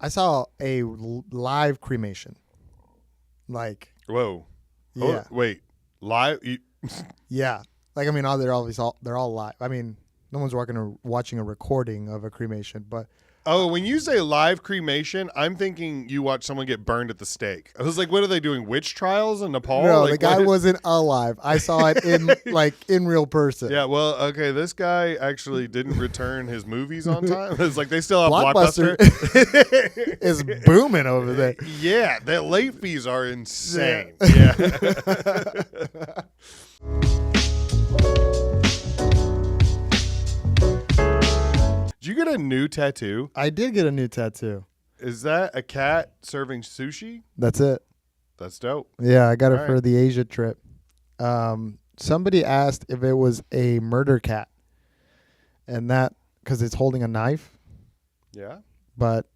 I saw a live cremation. Like, Whoa. yeah, Wait. Live? yeah. Like, I mean, they're all live. I mean, no one's watching a recording of a cremation, but Oh, when you say live cremation, I'm thinking you watch someone get burned at the stake. I was like, what are they doing? Witch trials in Nepal? no, Like, the guy what? wasn't alive. I saw it in in real person. Yeah, well, okay, this guy actually didn't return his movies on time. It's like they still have Blockbuster Blockbuster. is booming over there. Yeah, the late fees are insane. Yeah. Did you get a new tattoo? I did get a new tattoo. Is that a cat serving sushi? That's it. That's dope. Yeah, I got it All for right. the Asia trip. Somebody asked if it was a murder cat, and that because it's holding a knife. Yeah. But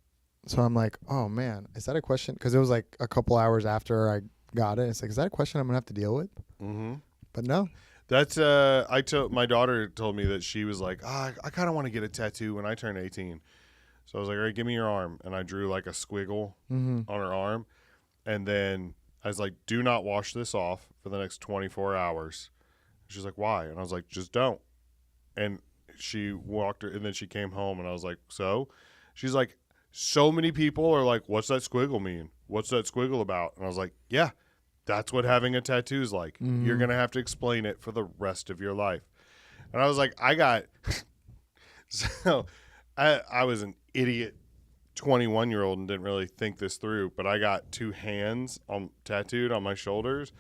so I'm like, oh man, is that a question? Because it was like a couple hours after I got it. It's like, is that a question I'm gonna have to deal with? Mm-hmm. But no. That's my daughter told me that she was like, I kind of want to get a tattoo when I turn 18. So I was like, all right, give me your arm. And I drew like a squiggle on her arm. And then I was like, do not wash this off for the next 24 hours. She's like, why? And I was like, just don't. And she walked her, and then she came home, and I was like, so? She's like, so many people are like, what's that squiggle mean? What's that squiggle about? And I was like, yeah, that's what having a tattoo is like. You're going to have to explain it for the rest of your life. And I was like, so I was an idiot 21-year-old and didn't really think this through, but I got two hands tattooed on my shoulders.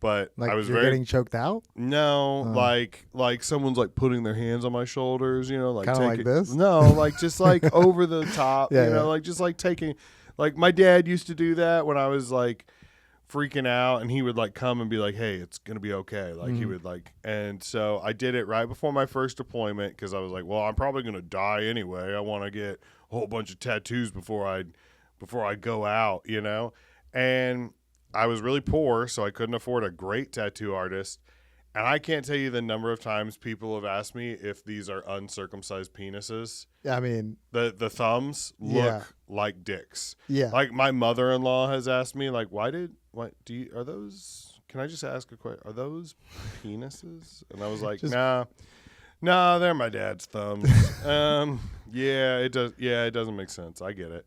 But Like I was you're getting choked out? No, like someone's like putting their hands on my shoulders, like Kinda like this? No, like just like over the top, Yeah. like just like taking, like my dad used to do that when I was like freaking out, and he would like come and be like, hey, it's gonna be okay, like he would like. And so I did it right before my first deployment because I was like, well, I'm probably gonna die anyway. I want to get a whole bunch of tattoos before I go out, and I was really poor, so I couldn't afford a great tattoo artist. And I can't tell you the number of times people have asked me if these are uncircumcised penises. I mean, The thumbs look like dicks. yeah. Like my mother-in-law has asked me, like, are those? Can I just ask a question? Are those penises? And I was like, nah, they're my dad's thumbs. It does. Yeah, it doesn't make sense. I get it.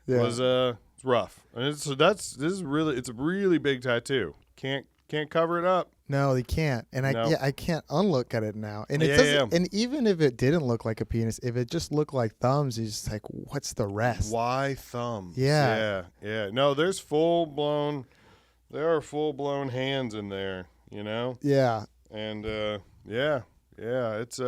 Yeah. It was it's rough. And it's a really big tattoo. Can't cover it up. No, they can't. And I can't unlook at it now. And it doesn't. And even if it didn't look like a penis, if it just looked like thumbs, you're just like, what's the rest? Why thumbs? Yeah. Yeah. No, there are full blown hands in there, Yeah. And it's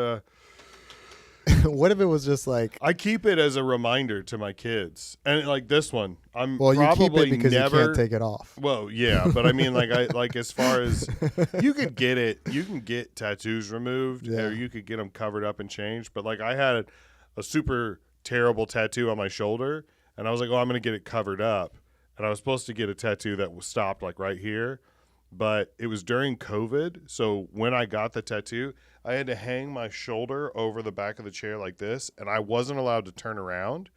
What if it was just like, I keep it as a reminder to my kids. And like this one, I'm well, you keep probably it because never you can't take it off. Well, yeah, but I mean, like as far as you can get tattoos removed, or you could get them covered up and changed. But like I had a super terrible tattoo on my shoulder, and I was like, oh, I'm gonna get it covered up, and I was supposed to get a tattoo that was stopped like right here, but it was during COVID, so when I got the tattoo, I had to hang my shoulder over the back of the chair like this, and I wasn't allowed to turn around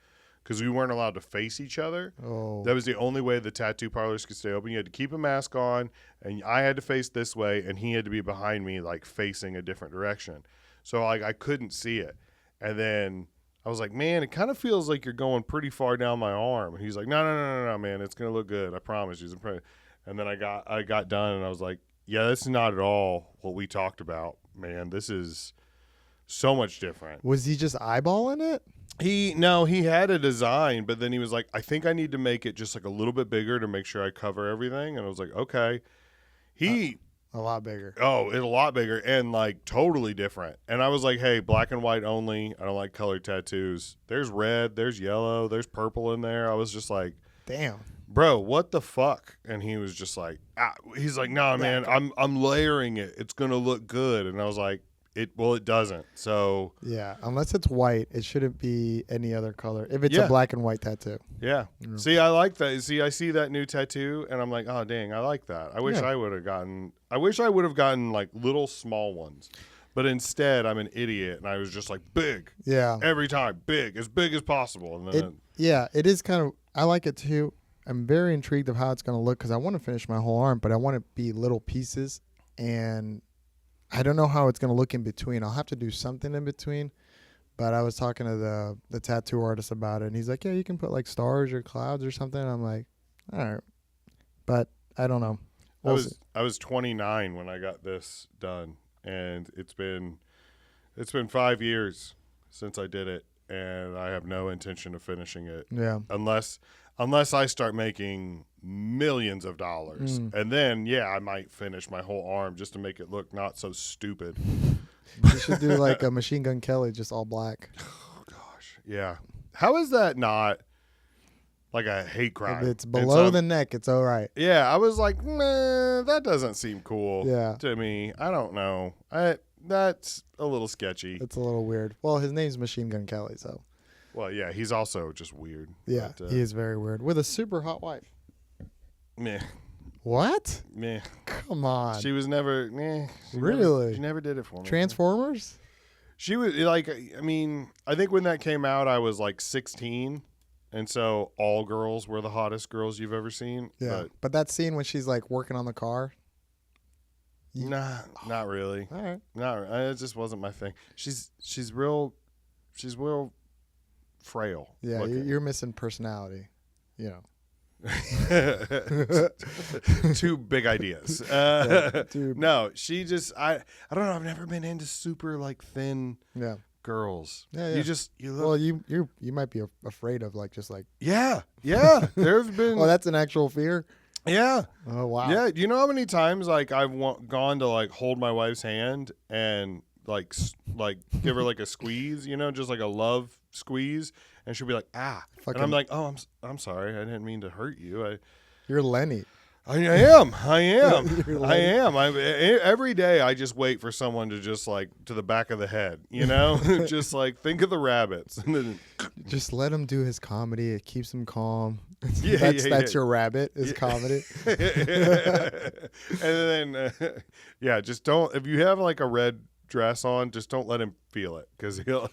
because we weren't allowed to face each other. Oh. That was the only way the tattoo parlors could stay open. You had to keep a mask on, and I had to face this way, and he had to be behind me, like facing a different direction. So like I couldn't see it. And then I was like, man, it kind of feels like you're going pretty far down my arm. And he's like, no, man, it's gonna look good. I promise you. And then I got done, and I was like, yeah, this is not at all what we talked about, man. This is so much different. Was he just eyeballing it? He had a design, but then he was like, I think I need to make it just like a little bit bigger to make sure I cover everything. And I was like, okay. A lot bigger. Oh, it's a lot bigger and like totally different. And I was like, hey, black and white only. I don't like colored tattoos. There's red, there's yellow, there's purple in there. I was just like, damn. Bro, what the fuck? And he was just like, he's like, no, man, I'm layering it. It's gonna look good. And I was like, it doesn't. So yeah, unless it's white, it shouldn't be any other color. If it's a black and white tattoo. Yeah. See, I like that. See, I see that new tattoo, and I'm like, oh dang, I like that. I wish I would have gotten like little small ones. But instead, I'm an idiot, and I was just like, big. Yeah. Every time, big as possible. And then it is kind of, I like it too. I'm very intrigued of how it's going to look because I want to finish my whole arm, but I want it to be little pieces, and I don't know how it's going to look in between. I'll have to do something in between, but I was talking to the tattoo artist about it, and he's like, yeah, you can put like stars or clouds or something. I'm like, all right, but I don't know. I was 29 when I got this done, and it's been 5 years since I did it, and I have no intention of finishing it. Yeah. Unless I start making millions of dollars, and then I might finish my whole arm just to make it look not so stupid. You should do like a Machine Gun Kelly, just all black. Oh gosh, yeah. How is that not like a hate crime? If it's below the neck, it's all right. Yeah, I was like, nah, that doesn't seem cool. Yeah. To me, I don't know. That's a little sketchy. It's a little weird. Well, his name's Machine Gun Kelly, so. Well, yeah, he's also just weird. Yeah, but, he is very weird with a super hot wife. Meh. What? Meh. Come on. She was never. Meh. Really? She never did it for me. Transformers? She was like, I mean, I think when that came out, I was like 16. And so all girls were the hottest girls you've ever seen. Yeah. But that scene when she's like working on the car? Nah, not really. All right. It just wasn't my thing. She's real frail. Yeah, you're missing personality. You know. Two big ideas. No, she just I don't know. I've never been into super like thin girls. Yeah. You look. Well, you might be afraid of like just like. Yeah. There's been. Oh, that's an actual fear. Yeah. Oh wow. Yeah. Do you know how many times like I've gone to like hold my wife's hand and like give her like a squeeze, just like a love squeeze, and she'll be like, ah. And I'm like, oh, I'm sorry, I didn't mean to hurt you. You're Lenny. I am. Every day I just wait for someone to just like to the back of the head, just like think of the rabbits, and then just let him do his comedy. It keeps him calm. That's your rabbit is comedy. And then just don't. If you have like a red dress on, just don't let him feel it, because he'll.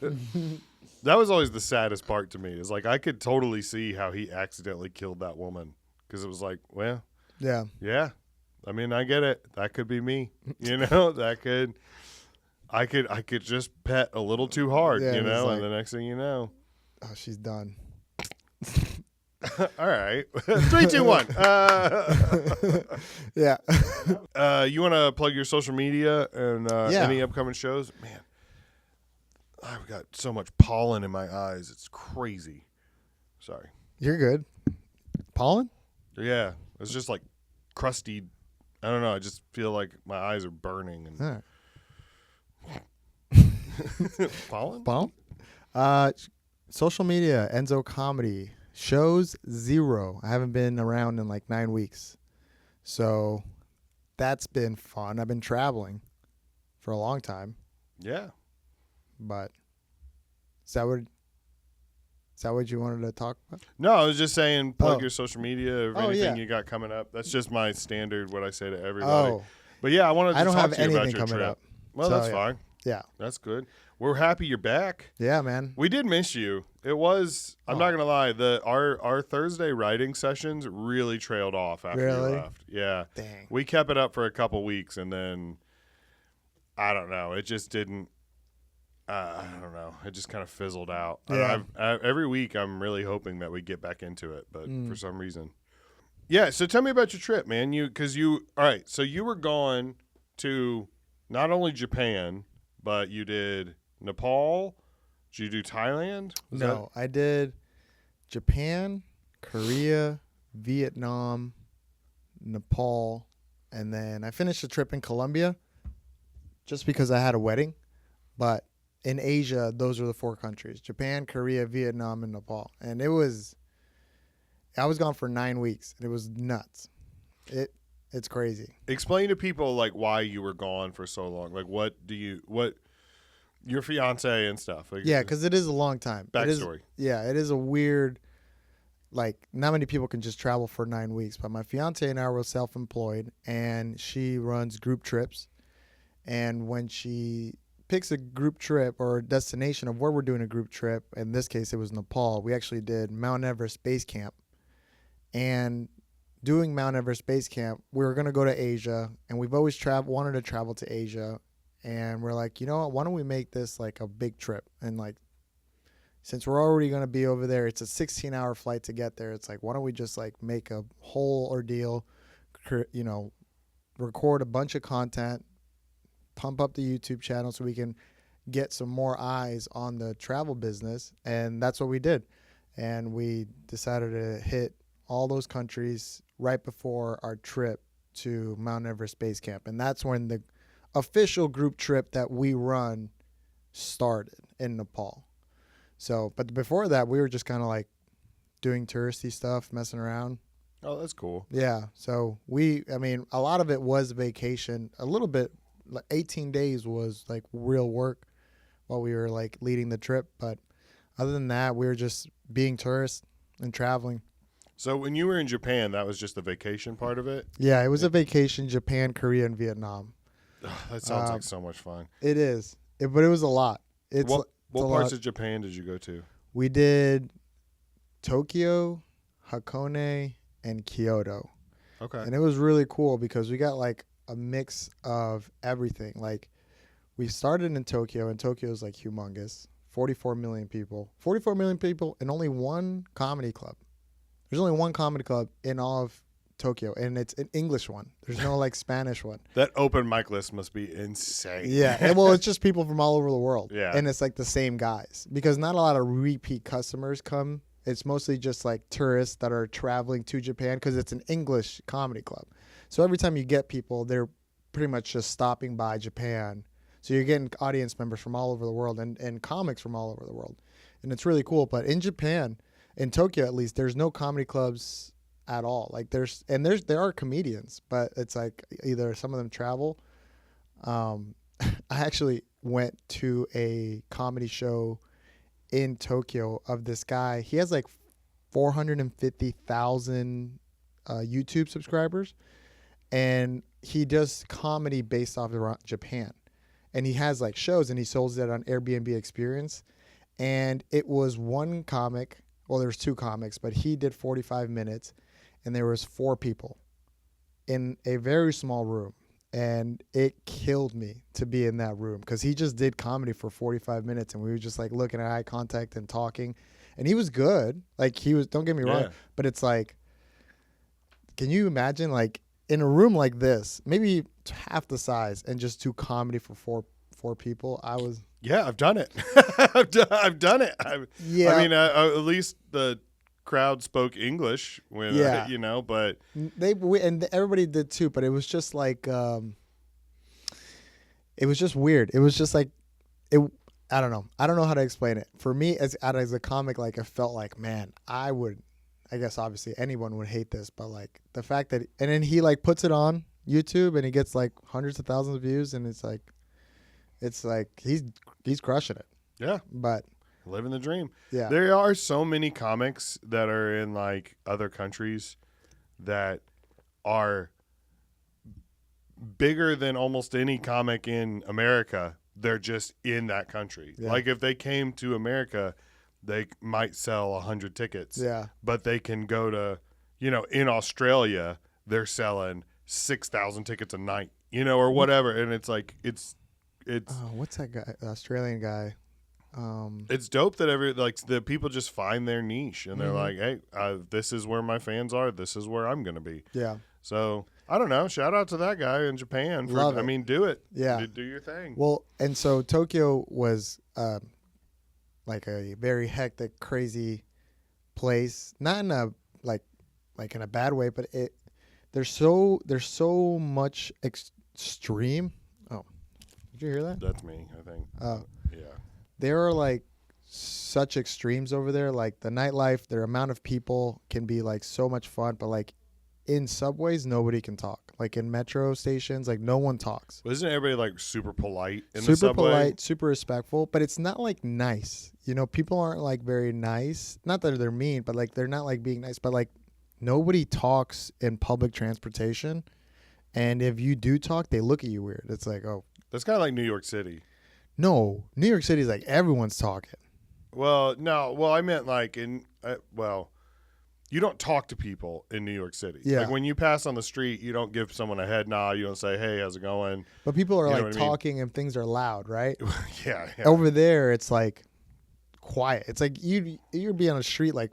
That was always the saddest part to me. Is like I could totally see how he accidentally killed that woman, because it was like, well, yeah. I mean, I get it. That could be me. That could. I could just pet a little too hard, and the next thing you know, oh, she's done. All right, 3, 2, 1. Yeah. You want to plug your social media and any upcoming shows? Man, I've got so much pollen in my eyes. It's crazy. Sorry. You're good. Pollen? Yeah, it's just like crusty. I don't know. I just feel like my eyes are burning. And pollen? Pollen? Social media, Enzo Comedy. Shows 0. I haven't been around in like 9 weeks. So that's been fun. I've been traveling for a long time. Yeah. But is that what you wanted to talk about? No, I was just saying plug your social media or anything you got coming up. That's just my standard, what I say to everybody. Oh. But yeah, I wanted to talk to you about your coming trip. Up. Well, that's fine. Yeah. That's good. We're happy you're back. Yeah, man. We did miss you. It was, I'm not going to lie, our Thursday writing sessions really trailed off after you left. Yeah. Dang. We kept it up for a couple weeks, and then, I don't know, it just didn't, I don't know, it just kind of fizzled out. Yeah. Every week I'm really hoping that we get back into it, but for some reason. Yeah, so tell me about your trip, man. All right, so you were gone to not only Japan, but you did Nepal. Did you do Thailand? No, I did Japan, Korea, Vietnam, Nepal, and then I finished the trip in Colombia just because I had a wedding. But in Asia, those are the 4 countries: Japan, Korea, Vietnam, and Nepal. And I was gone for 9 weeks. And it was nuts. It's crazy. Explain to people like why you were gone for so long. Like what your fiance and stuff. Like, yeah, because it is a long time. Backstory. It is a weird, like, not many people can just travel for 9 weeks. But my fiance and I were self-employed, and she runs group trips. And when she picks a group trip or a destination of where we're doing a group trip, in this case it was Nepal. We actually did Mount Everest Base Camp. And doing Mount Everest Base Camp, we were going to go to Asia, and we've always wanted to travel to Asia. And we're like, you know what, why don't we make this like a big trip? And like, since we're already going to be over there, it's a 16-hour flight to get there. It's like, why don't we just like make a whole ordeal, you know, record a bunch of content, pump up the YouTube channel so we can get some more eyes on the travel business. And that's what we did. And we decided to hit all those countries right before our trip to Mount Everest Base Camp. And that's when the official group trip that we run started in Nepal. So, but before that, we were just kind of like doing touristy stuff, messing around. Oh, that's cool. Yeah. So I mean, a lot of it was vacation. A little bit, like 18 days was like real work while we were like leading the trip. But other than that, we were just being tourists and traveling. So when you were in Japan, that was just the vacation part of it? Yeah, it was a vacation, Japan, Korea, and Vietnam. That sounds like so much fun. It is. But it was a lot. What parts of Japan did you go to? We did Tokyo, Hakone, and Kyoto. Okay. And it was really cool because we got like a mix of everything. Like we started in Tokyo, and Tokyo is like humongous. 44 million people. 44 million people and only one comedy club. There's only one comedy club in all of Tokyo, and it's an English one. There's no like Spanish one. That open mic list must be insane. Yeah. And, well, it's just people from all over the world. Yeah. And it's like the same guys because not a lot of repeat customers come. It's mostly just like tourists that are traveling to Japan because it's an English comedy club. So every time you get people, they're pretty much just stopping by Japan. So you're getting audience members from all over the world and comics from all over the world. And it's really cool. But in Japan, in Tokyo at least, there's no comedy clubs at all. Like there are comedians, but it's like either some of them travel. I actually went to a comedy show in Tokyo of this guy. He has like 450,000 YouTube subscribers, and he does comedy based off of Japan. And he has like shows, and he sells it on Airbnb Experience. And it was one comic. Well, there was two comics, but he did 45 minutes, and there was 4 people in a very small room. And it killed me to be in that room because he just did comedy for 45 minutes, and we were just like looking at eye contact and talking. And he was good. Like he was, don't get me wrong, but it's like, can you imagine like in a room like this, maybe half the size, and just do comedy for four people? Yeah, I've done it. I've done it. Yeah. I mean, at least the crowd spoke English when, you know, but and everybody did too. But it was just like, it was just weird. It was just like, I don't know. I don't know how to explain it. For me, as a comic, like I felt like, man, I guess obviously anyone would hate this, but like the fact that, and then he like puts it on YouTube and he gets like hundreds of thousands of views, and it's like he's crushing it. Yeah. But living the dream. Yeah. There are so many comics that are in like other countries that are bigger than almost any comic in America. They're just in that country. Yeah. Like if they came to America, they might sell 100 tickets. Yeah. But they can go to, you know, in Australia, they're selling 6,000 tickets a night, you know, or whatever. And it's like, it's what's that guy? The Australian guy. It's dope that the people just find their niche, and they're like, hey, this is where my fans are. This is where I'm going to be. Yeah. So I don't know. Shout out to that guy in Japan. Love it. I mean, do it. Yeah. Do your thing. Well, and so Tokyo was like a very hectic, crazy place. Not in a like in a bad way, but there's so much extreme. Oh, did you hear that? That's me, I think. Oh, yeah. There are like such extremes over there. Like the nightlife, their amount of people can be like so much fun, but like in subways, nobody can talk. Like in metro stations, like no one talks. Well, isn't everybody like super polite in super the subway? Polite, super respectful, but it's not like nice. You know, people aren't like very nice. Not that they're mean, but like they're not like being nice. But like nobody talks in public transportation, and if you do talk, they look at you weird. It's like, oh, that's kind of like New York City. No, New York City's like everyone's talking. Well, no. Well, I meant like you don't talk to people in New York City. Yeah. Like when you pass on the street, you don't give someone a head nod. You don't say, "Hey, how's it going?" But people are You know like what I mean? talking and things are loud, right? Yeah. Over there, it's like quiet. It's like you'd be on a street like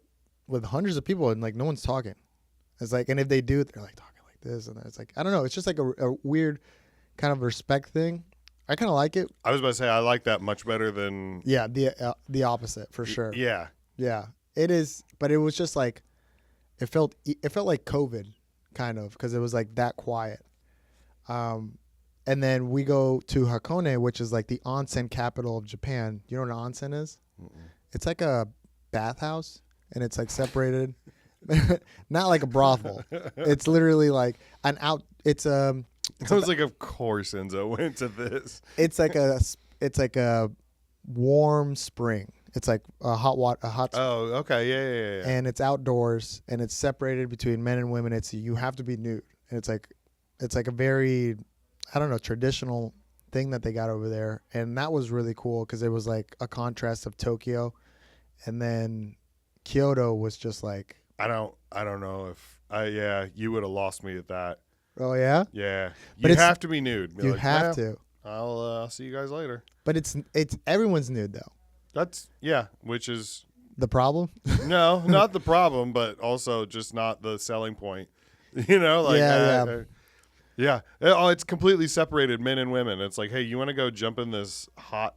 with hundreds of people and like no one's talking. It's like, and if they do, they're like talking like this, and it's like I don't know. It's just like a weird kind of respect thing. I kind of like it. I was about to say I like that much better than Yeah, the opposite for sure. Yeah. Yeah, it is. But it was just like it felt like COVID, kind of, because it was like that quiet. And then we go to Hakone, which is like the onsen capital of Japan. You know what an onsen is? Mm-mm. It's like a bathhouse, and it's like separated, not like a brothel. It's literally like an out. It's I was like, of course Enzo went to this. It's like a warm spring. It's like a hot spring. Oh, okay, yeah. And it's outdoors, and it's separated between men and women. You have to be nude, and it's like a very, I don't know, traditional thing that they got over there, and that was really cool because it was like a contrast of Tokyo, and then Kyoto was just like, I don't know if you would have lost me at that. oh yeah, Yeah, But you it's- have to be nude. Be you like, have "Well, to, I'll see you guys later. but it's everyone's nude though. That's which is The problem, no, not the problem, but also just not the selling point. You know, like yeah. Oh, it's completely separated men and women. It's like, hey, you want to go jump in this hot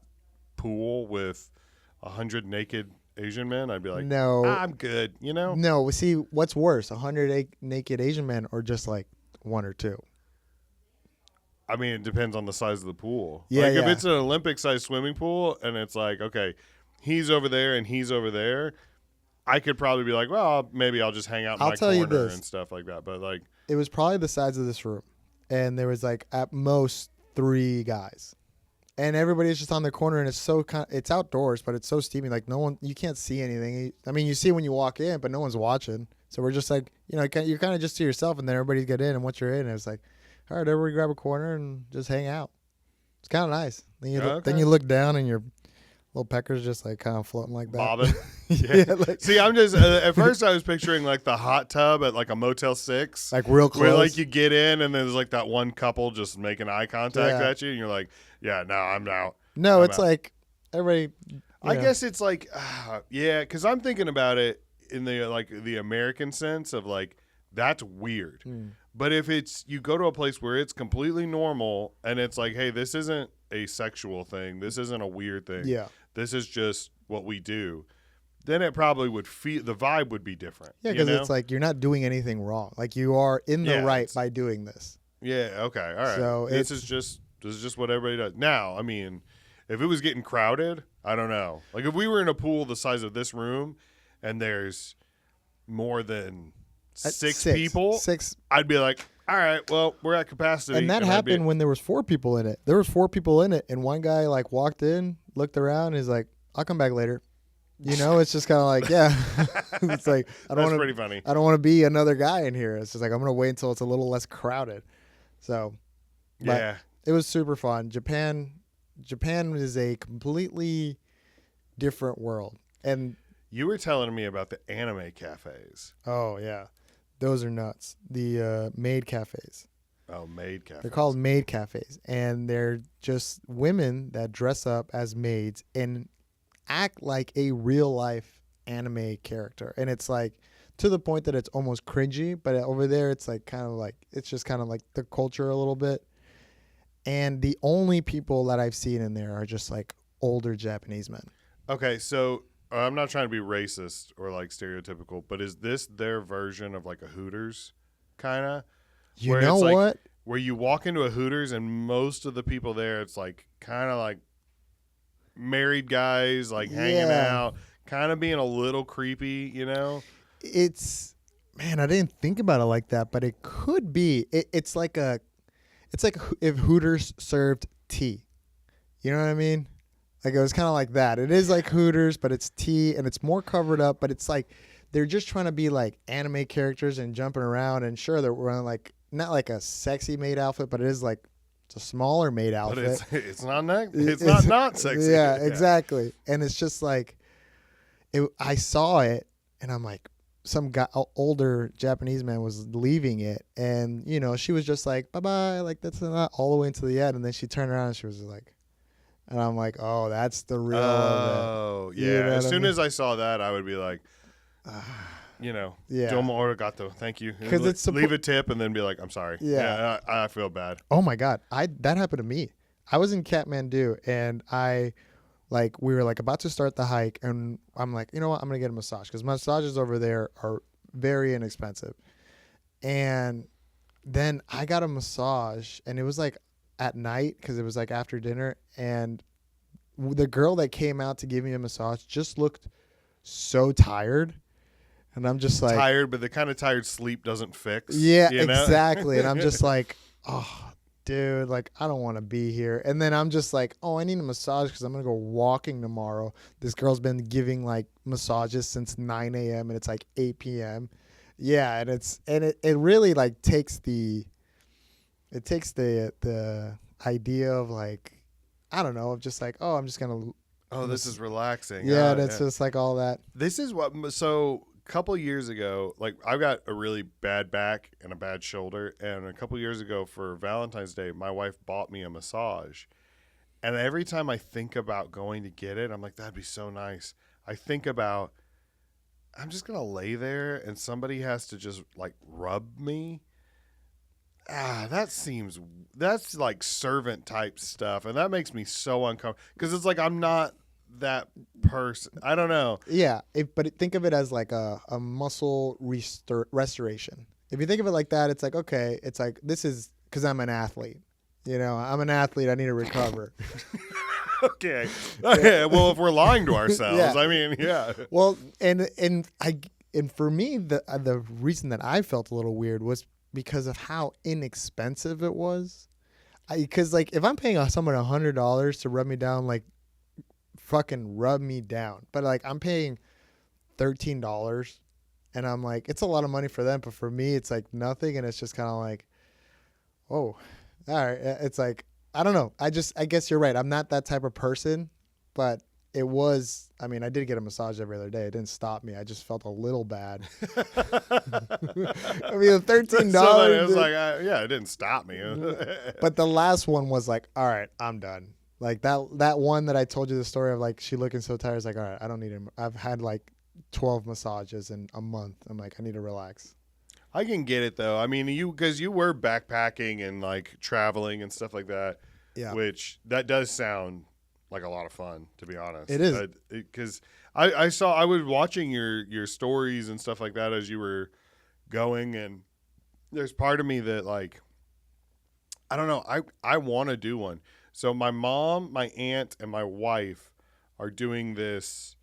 pool with 100 naked Asian men? I'd be like, no, I'm good. You know, no. See, what's worse, 100 naked Asian men or just like one or two? I mean, it depends on the size of the pool. Yeah, like if yeah. it's an Olympic-sized swimming pool and it's like, okay, he's over there and he's over there, I could probably be like, well, maybe I'll just hang out in I'll my tell you corner this. and stuff like that. But like, It was probably the size of this room, and there was like at most 3 guys, and everybody's just on their corner, and it's outdoors, but it's so steamy, like no one, you can't see anything. I mean, you see when you walk in, but no one's watching. So we're just like, you're kind of just to yourself, and then everybody get in, and once you're in, it's like, all right, everybody grab a corner and just hang out. It's kind of nice. Then you look down, and your little pecker's just like kind of floating like that. bobbing. Yeah, like, See, I'm just at first I was picturing like the hot tub at like a Motel 6. like real close. Where like you get in and there's like that one couple just making eye contact Yeah. at you and you're like, yeah, no, I'm out. No, I'm it's out. like everybody. I guess it's like, yeah, because I'm thinking about it in the American sense of like, that's weird. But if you go to a place where it's completely normal and it's like, hey, this isn't a sexual thing. This isn't a weird thing. Yeah. This is just what we do. Then it probably would the vibe would be different. Yeah, you because know? it's like you're not doing anything wrong. Like you are in the Yeah, right it's- by doing this. Yeah. Okay. All right. So this is just what everybody does. Now, I mean, if it was getting crowded, I don't know. Like if we were in a pool the size of this room, and there's more than six people, I'd be like, all right, well, we're at capacity. And that happened when there was 4 people in it. There was 4 people in it, and one guy like walked in, looked around, and he's like, "I'll come back later." You know, it's just kind of like, yeah. It's like That's pretty funny. I don't want to be another guy in here. It's just like I'm gonna wait until it's a little less crowded. So, but Yeah. it was super fun. Japan is a completely different world, and You were telling me about the anime cafes. oh yeah, those are nuts. The maid cafes. Oh, maid cafes. They're called maid cafes, and they're just women that dress up as maids and act like a real life anime character. And it's like to the point that it's almost cringy, but over there it's like kind of like it's just kind of like the culture a little bit. And the only people that I've seen in there are just like older Japanese men. Okay, so I'm not trying to be racist or like stereotypical, but is this their version of like a Hooters kind of? You know what? Where you walk into a Hooters and most of the people there, it's like kind of like married guys, like hanging out, kind of being a little creepy, you know? It's, man, I didn't think about it like that, but it could be. It's like if Hooters served tea. You know what I mean? Like it was kind of like that. It is like Hooters, but it's tea and it's more covered up, but it's like they're just trying to be like anime characters and jumping around, and sure they're wearing like not like a sexy maid outfit, but it is like It's a smaller maid But outfit. it's not sexy. Yeah, exactly. And it's just like, I saw it, and I'm like, some guy, older Japanese man was leaving it, and she was just like, bye bye, like that's not all the way into the end, and then she turned around and she was just like, and I'm like, oh, that's the real of it. Oh, yeah. You know As what I soon mean? as I saw that, I would be like, Yeah. domo arigato, thank you. 'Cause it's leave a tip and then be like, I'm sorry. Yeah. I feel bad. Oh my god, that happened to me. I was in Kathmandu, and we were like about to start the hike, and I'm like, you know what, I'm gonna get a massage because massages over there are very inexpensive. And then I got a massage, and it was like at night because it was like after dinner, and the girl that came out to give me a massage just looked so tired, and I'm just like, Tired, but the kind of tired sleep doesn't fix. yeah, you know? exactly. And I'm just like, oh, dude, like I don't want to be here. And then I'm just like, oh, I need a massage because I'm gonna go walking tomorrow. This girl's been giving like massages since 9 a.m. and it's like 8 p.m. Yeah, and it really like takes the idea of like, I don't know, of just like, oh, I'm just gonna. Oh, this is relaxing. Yeah, and it's just like all that. This is so a couple years ago, like I've got a really bad back and a bad shoulder, and a couple years ago for Valentine's Day, my wife bought me a massage. And every time I think about going to get it, I'm like, that'd be so nice. I think about, I'm just going to lay there and somebody has to just like rub me. That's like servant type stuff. And that makes me so uncomfortable because it's like, I'm not that person. I don't know. Yeah, think of it as like a muscle restoration. If you think of it like that, it's like, okay, it's like, this is because I'm an athlete. I'm an athlete. I need to recover. Okay. Well, if we're lying to ourselves, Yeah. I mean, yeah. Well, and for me, the reason that I felt a little weird was because of how inexpensive it was. Because like if I'm paying someone $100 to rub me down, like fucking rub me down, but like I'm paying $13, and I'm like, it's a lot of money for them, but for me, it's like nothing, and it's just kind of like, oh, all right. It's like, I don't know. I guess you're right. I'm not that type of person, but it was, I mean, I did get a massage every other day. It didn't stop me. I just felt a little bad. I mean, $13. It was like, yeah, it didn't stop me. But the last one was like, all right, I'm done. Like that one that I told you the story of, like she looking so tired. It's like, all right, I don't need him. I've had like 12 massages in a month. I'm like, I need to relax. I can get it though. I mean, because you were backpacking and like traveling and stuff like that. Yeah. Which that does sound like a lot of fun, to be honest. It is. Because I was watching your stories and stuff like that as you were going, and there's part of me that like, I don't know. I want to do one. So my mom, my aunt, and my wife are doing this.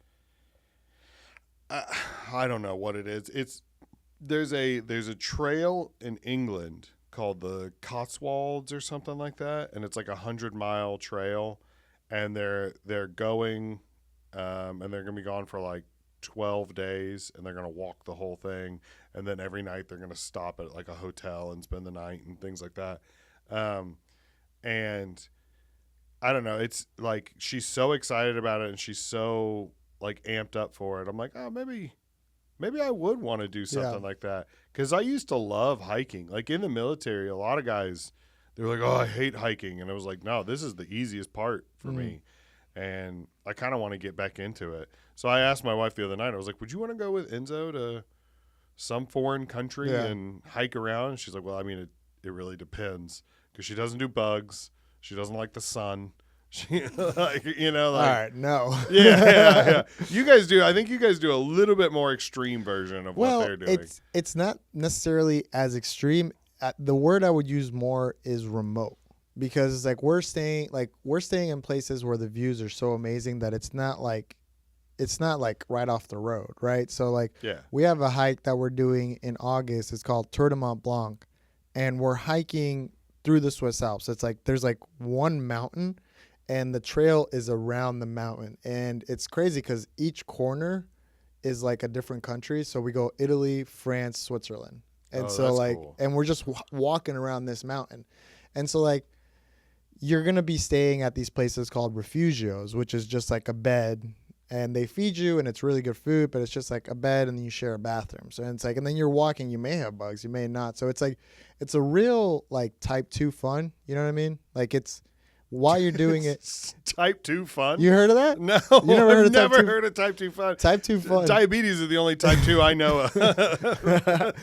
I don't know what it is. There's a trail in England called the Cotswolds or something like that, and it's like 100-mile trail, and they're going, and they're gonna be gone for like 12 days, and they're gonna walk the whole thing, and then every night they're gonna stop at like a hotel and spend the night and things like that, and I don't know. It's like she's so excited about it, and she's so like amped up for it. I'm like, oh, maybe I would want to do something like that, because I used to love hiking. Like in the military, a lot of guys, they're like, oh, I hate hiking, and I was like, no, this is the easiest part for me, and I kind of want to get back into it. So I asked my wife the other night. I was like, would you want to go with Enzo to some foreign country and hike around? And she's like, well, I mean, it really depends, because she doesn't do bugs. She doesn't like the sun. She, like, all right, no. yeah. You guys do. I think you guys do a little bit more extreme version of what they're doing. It's not necessarily as extreme. The word I would use more is remote, because it's like we're staying in places where the views are so amazing that it's not like right off the road, right? So like we have a hike that we're doing in August. It's called Tour de Mont Blanc, and we're hiking through the Swiss Alps. It's like there's like one mountain, and the trail is around the mountain, and it's crazy because each corner is like a different country. So we go Italy, France, Switzerland, and so like, cool. And we're just walking around this mountain, and so like, you're going to be staying at these places called refugios, which is just like a bed, and they feed you and it's really good food, but it's just like a bed and then you share a bathroom. So it's like, and then you're walking, you may have bugs, you may not. So it's like, it's a real like type 2 fun. You know what I mean? Like it's while you're doing it. Type 2 fun? You heard of that? No, you never heard of never type 2? heard of type 2 fun. Type 2 fun. Diabetes is the only type 2 I know of.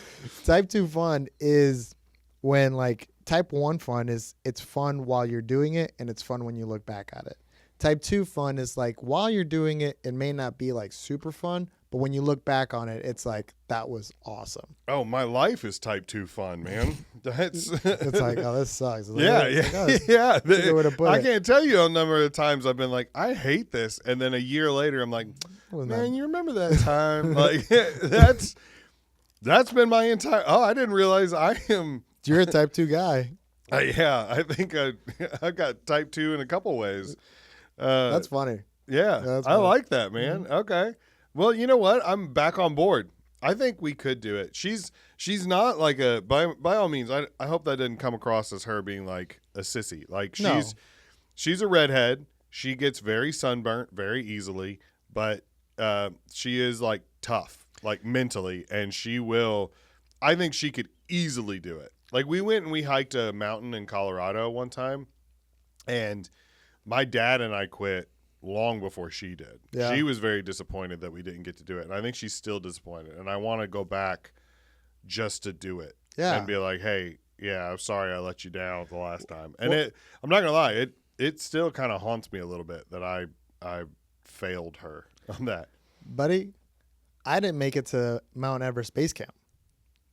Type 2 fun is when like type 1 fun is it's fun while you're doing it and it's fun when you look back at it. Type 2 fun is like while you're doing it, it may not be like super fun, but when you look back on it, it's like that was awesome. Oh, my life is type 2 fun, man. That's It's like, oh, this sucks. It's like, yeah, it's yeah, like, oh, yeah. that's a good way to put I it. can't tell you a number of times I've been like, I hate this, and then a year later, I'm like, Wasn't man, that- you remember that time? Like that's been my entire. Oh, I didn't realize I am. You're a type 2 guy. Yeah, I think I got type 2 in a couple ways. That's funny. Yeah, that's I funny. like that, man. Okay. Well, you know what? I'm back on board. I think we could do it. She's not like a by all means. I hope that didn't come across as her being like a sissy. Like No. she's a redhead. She gets very sunburnt very easily, but she is like tough, like mentally, and she will. I think she could easily do it. Like we went and we hiked a mountain in Colorado one time, and my dad and I quit long before she did. Yeah. She was very disappointed that we didn't get to do it. And I think she's still disappointed. And I want to go back just to do it. Yeah. And be like, hey, yeah, I'm sorry I let you down the last time. And Well- I'm not gonna lie, it still kind of haunts me a little bit that I failed her on that. Buddy, I didn't make it to Mount Everest base camp.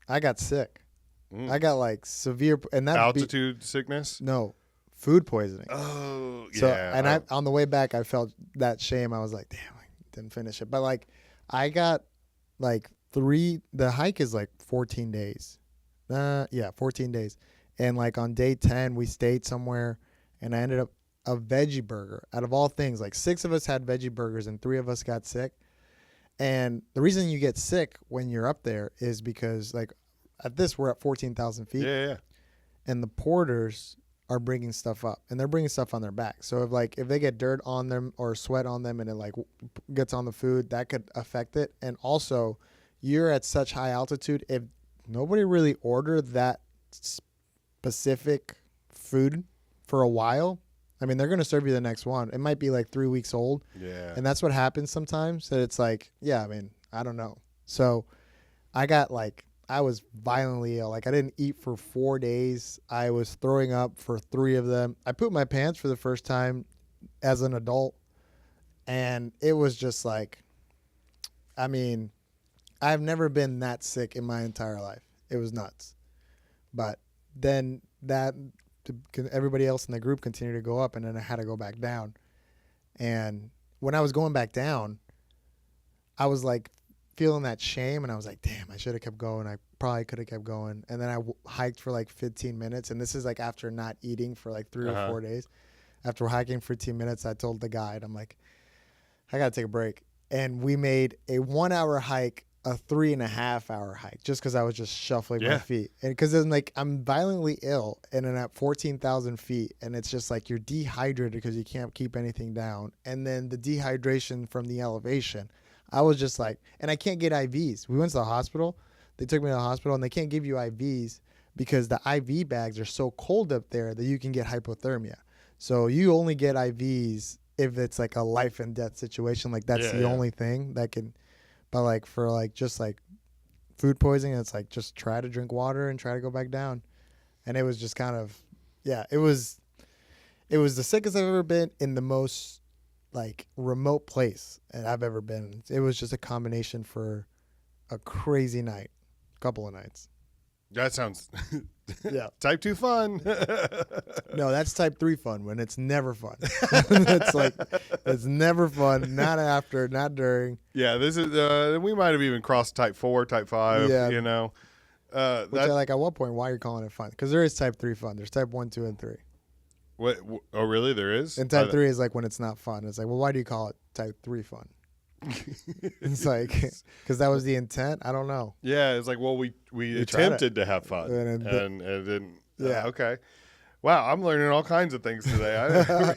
I got sick. Mm. I got like severe and that Altitude sickness? no, food poisoning. Oh, yeah. So and I on the way back I felt that shame. I was like, damn, I didn't finish it. But like I got like the hike is like 14 days. 14 days. And like on day 10 we stayed somewhere and I ended up a veggie burger. Out of all things, like 6 of us had veggie burgers and 3 of us got sick. And the reason you get sick when you're up there is because like at this we're at 14,000 feet. yeah. And the porters are bringing stuff up and they're bringing stuff on their back. So if they get dirt on them or sweat on them and it like gets on the food, that could affect it. And also you're at such high altitude. If nobody really ordered that specific food for a while, I mean, they're going to serve you the next one. It might be like 3 weeks old. Yeah. And that's what happens sometimes, that it's like, yeah, I mean, I don't know. So I was violently ill. Like I didn't eat for 4 days. I was throwing up for 3 of them. I pooped my pants for the first time as an adult. And it was just like, I mean, I've never been that sick in my entire life. It was nuts. But then everybody else in the group continued to go up and then I had to go back down. And when I was going back down, I was like feeling that shame and I was like, damn, I should have kept going. I probably could have kept going. And then I hiked for like 15 minutes. And this is like after not eating for like 3 or 4 days. After hiking for 15 minutes, I told the guide, I'm like, I got to take a break. And we made a 1 hour hike, a 3.5 hour hike, just because I was just shuffling my feet. And because then like I'm violently ill and then at 14,000 feet and it's just like you're dehydrated because you can't keep anything down. And then the dehydration from the elevation, I was just like, and I can't get IVs. We went to the hospital. They took me to the hospital and they can't give you IVs because the IV bags are so cold up there that you can get hypothermia. So you only get IVs if it's like a life and death situation. Like that's the only thing that can, but like for like just like food poisoning, it's like just try to drink water and try to go back down. And it was just kind of, it was the sickest I've ever been in the most like remote place and I've ever been. It was just a combination for a crazy night, couple of nights. That sounds Type 2 fun. No, that's type 3 fun when it's never fun. It's never fun. Not after, not during. Yeah, this is we might have even crossed type 4, type 5, you know. Which I like at what point, why you're calling it fun? Because there is type 3 fun. There's type 1, 2, and 3. What? Oh, really? There is? And type 3 is like when it's not fun. It's like, well, why do you call it type 3 fun? It's like, because that was the intent. I don't know. Yeah, it's like, well, we attempted to have fun, And and it didn't. Yeah. Okay. Wow, I'm learning all kinds of things today.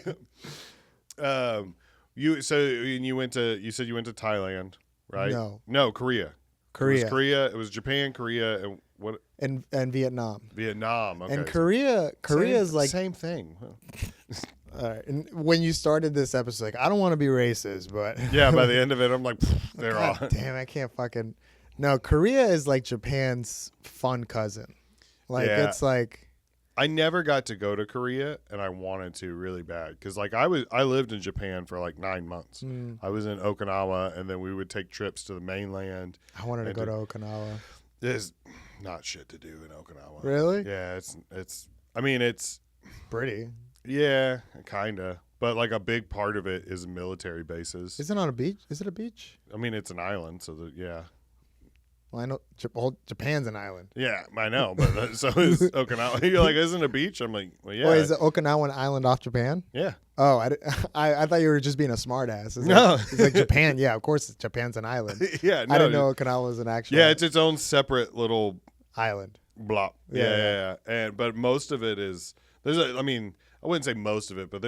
You said you went to Thailand, right? No, Korea. It was Japan, Korea, and what? And Vietnam. Vietnam. Okay. And Korea is like same thing. All right. And when you started this episode, like, I don't want to be racist, but yeah, by the end of it, I'm like, they're all. Damn, I can't fucking. No, Korea is like Japan's fun cousin. Like it's like. I never got to go to Korea, and I wanted to really bad because, like, I lived in Japan for like 9 months. I was in Okinawa, and then we would take trips to the mainland. I wanted to go to Okinawa. There's not shit to do in Okinawa. Really? Yeah, it's. I mean, it's pretty. Yeah, kinda. But like a big part of it is military bases. Is it on a beach? Is it a beach? I mean, it's an island, so yeah. Well, I know Japan's an island. Yeah, I know, but so is Okinawa. You're like, isn't it a beach? I'm like, well, yeah. Wait, is Okinawa an island off Japan? Yeah. Oh, I thought you were just being a smartass. No. It's like Japan. Yeah, of course Japan's an island. Yeah, no, I didn't know Okinawa was an actual. Yeah, it's its own separate little island. Block. Yeah. And but most of it is I wouldn't say most of it, but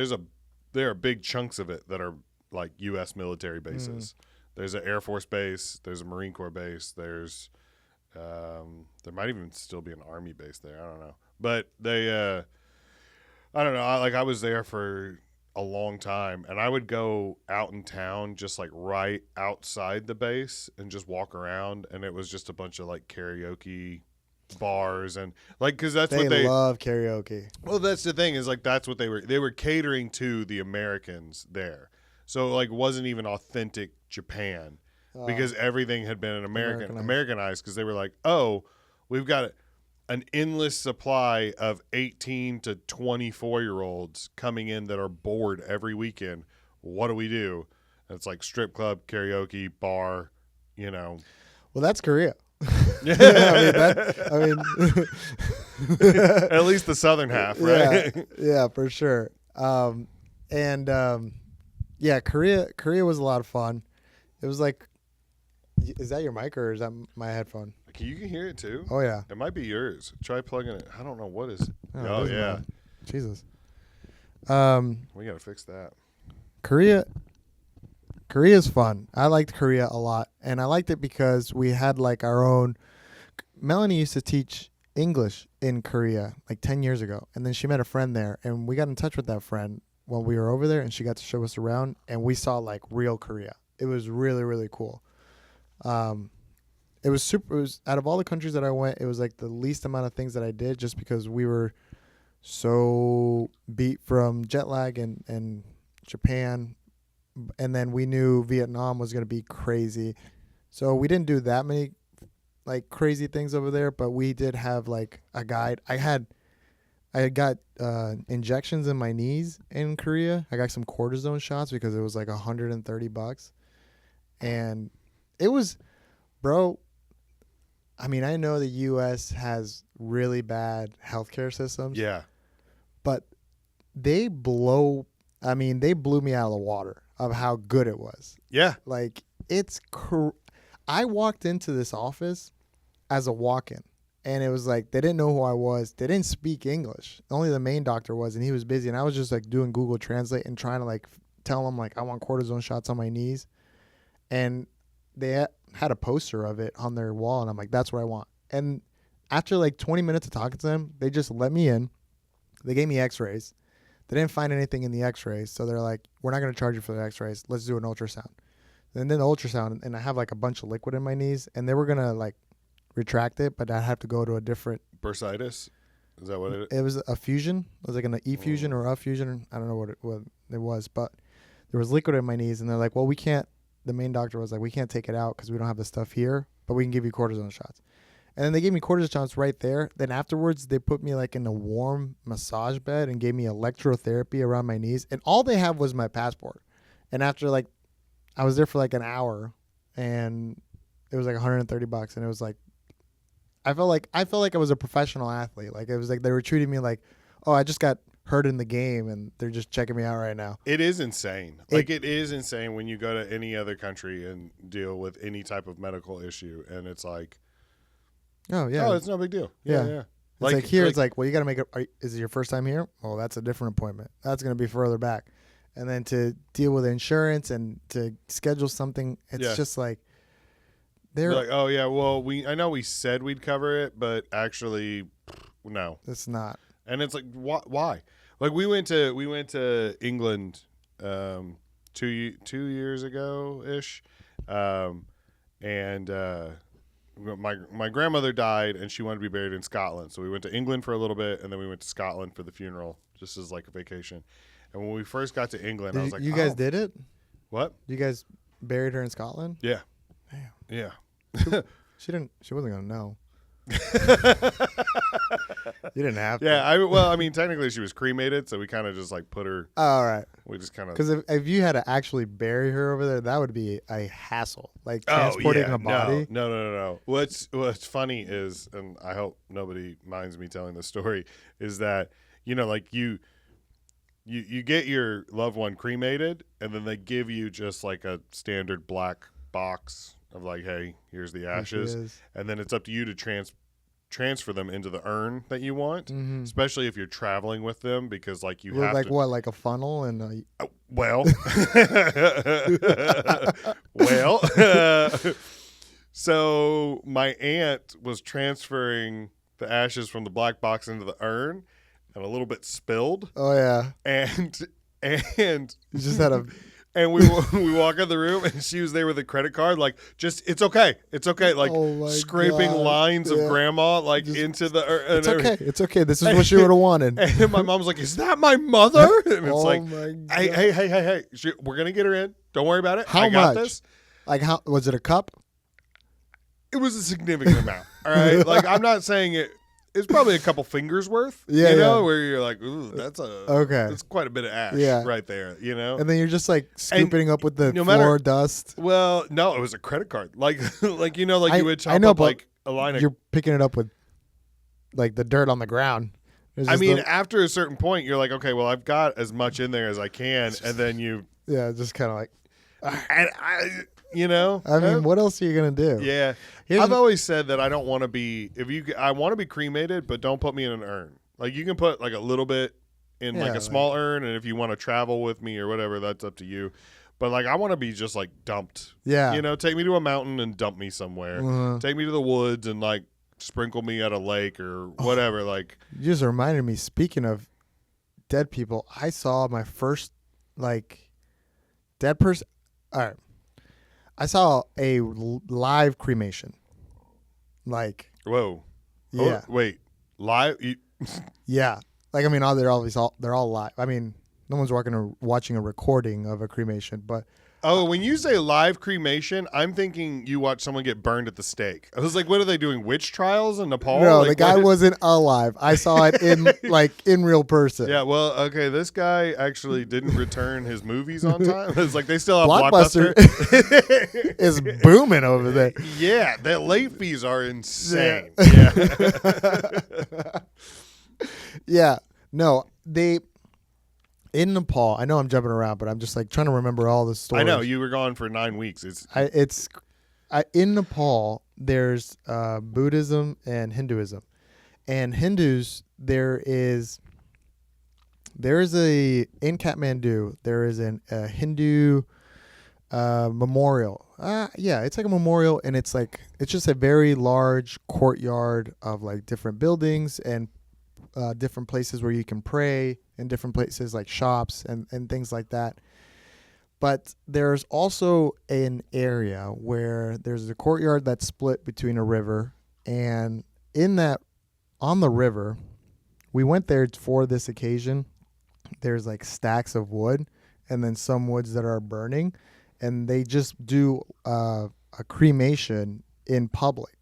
there are big chunks of it that are like U.S. military bases. There's an Air Force base. There's a Marine Corps base. There's there might even still be an Army base there. I don't know. But they, I don't know. I was there for a long time, and I would go out in town just like right outside the base and just walk around, and it was just a bunch of like karaoke bars and like because that's what they love karaoke. Well, that's the thing is like that's what they were catering to the Americans there. So like wasn't even authentic Japan because everything had been Americanized because they were like, oh, we've got an endless supply of 18 to 24-year-olds coming in that are bored every weekend. What do we do? And it's like strip club, karaoke, bar, you know. Well, that's Korea. Yeah. I mean, at least the southern half, right? Yeah, for sure. Yeah, Korea was a lot of fun. It was like, is that your mic or is that my headphone? You can hear it too. Oh yeah, it might be yours. Try plugging it. I don't know what is. Oh yeah, Jesus. We gotta fix that. Korea's fun. I liked Korea a lot, and I liked it because we had like our own. Melanie used to teach English in Korea like 10 years ago, and then she met a friend there, and we got in touch with that friend while we were over there, and she got to show us around, and we saw like real Korea. It was really, really cool. It was out of all the countries that I went, it was like the least amount of things that I did just because we were so beat from jet lag and Japan. And then we knew Vietnam was going to be crazy. So we didn't do that many like crazy things over there, but we did have like a guide. I had got injections in my knees in Korea. I got some cortisone shots because it was like $130. And it was, bro, I mean, I know the U.S. has really bad healthcare systems. Yeah. But they blew me out of the water of how good it was. Yeah. Like, I walked into this office as a walk-in, and it was like they didn't know who I was. They didn't speak English. Only the main doctor was, and he was busy. And I was just like doing Google Translate and trying to like tell him like I want cortisone shots on my knees. And they had a poster of it on their wall, and I'm like, that's what I want. And after like 20 minutes of talking to them, they just let me in. They gave me x-rays. They didn't find anything in the x-rays, so they're like, we're not going to charge you for the x-rays. Let's do an ultrasound. And then the ultrasound, and I have like a bunch of liquid in my knees, and they were going to like retract it, but I'd have to go to a different... Bursitis? Is that what it is? It was a fusion. It was like an E-fusion or a fusion. I don't know what it was, but there was liquid in my knees, and they're like, well, we can't... The main doctor was like, we can't take it out because we don't have the stuff here, but we can give you cortisone shots. And then they gave me cortisone shots right there. Then afterwards, they put me like in a warm massage bed and gave me electrotherapy around my knees. And all they have was my passport. And after like, I was there for like an hour, and it was like $130. And it was like, I felt like I was a professional athlete. Like it was like they were treating me like, oh, I just got hurt in the game and they're just checking me out right now. It is insane. Like it is insane when you go to any other country and deal with any type of medical issue, and it's like, oh yeah, oh, it's no big deal. Yeah. It's like here, it's like, well, you got to make it. Is it your first time here? Well, that's a different appointment. That's going to be further back. And then to deal with insurance and to schedule something, it's just like they're like, oh yeah, well I know we said we'd cover it, but actually, no, it's not. And it's like, why? Like we went to England 2 years ago ish, and my grandmother died, and she wanted to be buried in Scotland, so we went to England for a little bit, and then we went to Scotland for the funeral, just as like a vacation. And when we first got to England, I was like, you guys did it? What? You guys buried her in Scotland? Yeah. Damn. Yeah. She wasn't gonna know. You didn't have to. Yeah. I mean, technically she was cremated, so we kind of just like put her. Oh, all right. We just kind of. Because if you had to actually bury her over there, that would be a hassle. Like transporting a body. No. What's funny is, and I hope nobody minds me telling this story, is that like you get your loved one cremated, and then they give you just like a standard black box of like, hey, here's the ashes, and then it's up to you to transfer them into the urn that you want, especially if you're traveling with them, because like you have like to, what, like a funnel and well so my aunt was transferring the ashes from the black box into the urn, and a little bit spilled. Oh yeah. And you just had a. And we walk in the room, and she was there with a credit card, like, just, it's okay, like, scraping lines of grandma, like, just, into the... It's okay, this is what she would have wanted. And my mom's like, is that my mother? And it's like, hey, we're going to get her in. Don't worry about it. How I got much? This. Like, how was it a cup? It was a significant amount, all right? Like, I'm not saying it... It's probably a couple fingers worth, where you're like, ooh, that's quite a bit of ash right there, And then you're just like scooping up with the floor dust. Well, no, it was a credit card. Like you would chop up like a line you're picking it up with like the dirt on the ground. I mean, after a certain point, you're like, okay, well, I've got as much in there as I can, and then you... Yeah, just kind of like... I mean, what else are you going to do? Yeah. I've always said that I don't want to be, I want to be cremated, but don't put me in an urn. Like, you can put like a little bit in like a small urn, and if you want to travel with me or whatever, that's up to you. But like, I want to be just like dumped. Yeah. Take me to a mountain and dump me somewhere. Take me to the woods and like sprinkle me at a lake or whatever. Like, you just reminded me, speaking of dead people, I saw my first like dead person. All right. I saw a live cremation. Like, whoa, yeah. Oh, wait, live? Yeah, like I mean, they're all live. I mean, no one's watching a recording of a cremation, but. Oh, when you say live cremation, I'm thinking you watch someone get burned at the stake. I was like, what are they doing? Witch trials in Nepal? No, like, the guy wasn't alive. I saw it in real person. Yeah, well, okay, this guy actually didn't return his movies on time. It's like they still have Blockbuster is booming over there. Yeah, the late fees are insane. Yeah. Yeah. No, they. In Nepal, I know I'm jumping around, but I'm just like trying to remember all the stories. I know you were gone for 9 weeks. In Nepal, there's Buddhism and Hinduism, and Hindus in Kathmandu there is a Hindu memorial. It's like a memorial, and it's just a very large courtyard of like different buildings and different places where you can pray, and different places like shops and things like that. But there's also an area where there's a courtyard that's split between a river, and on the river, we went there for this occasion. There's like stacks of wood, and then some woods that are burning, and they just do a cremation in public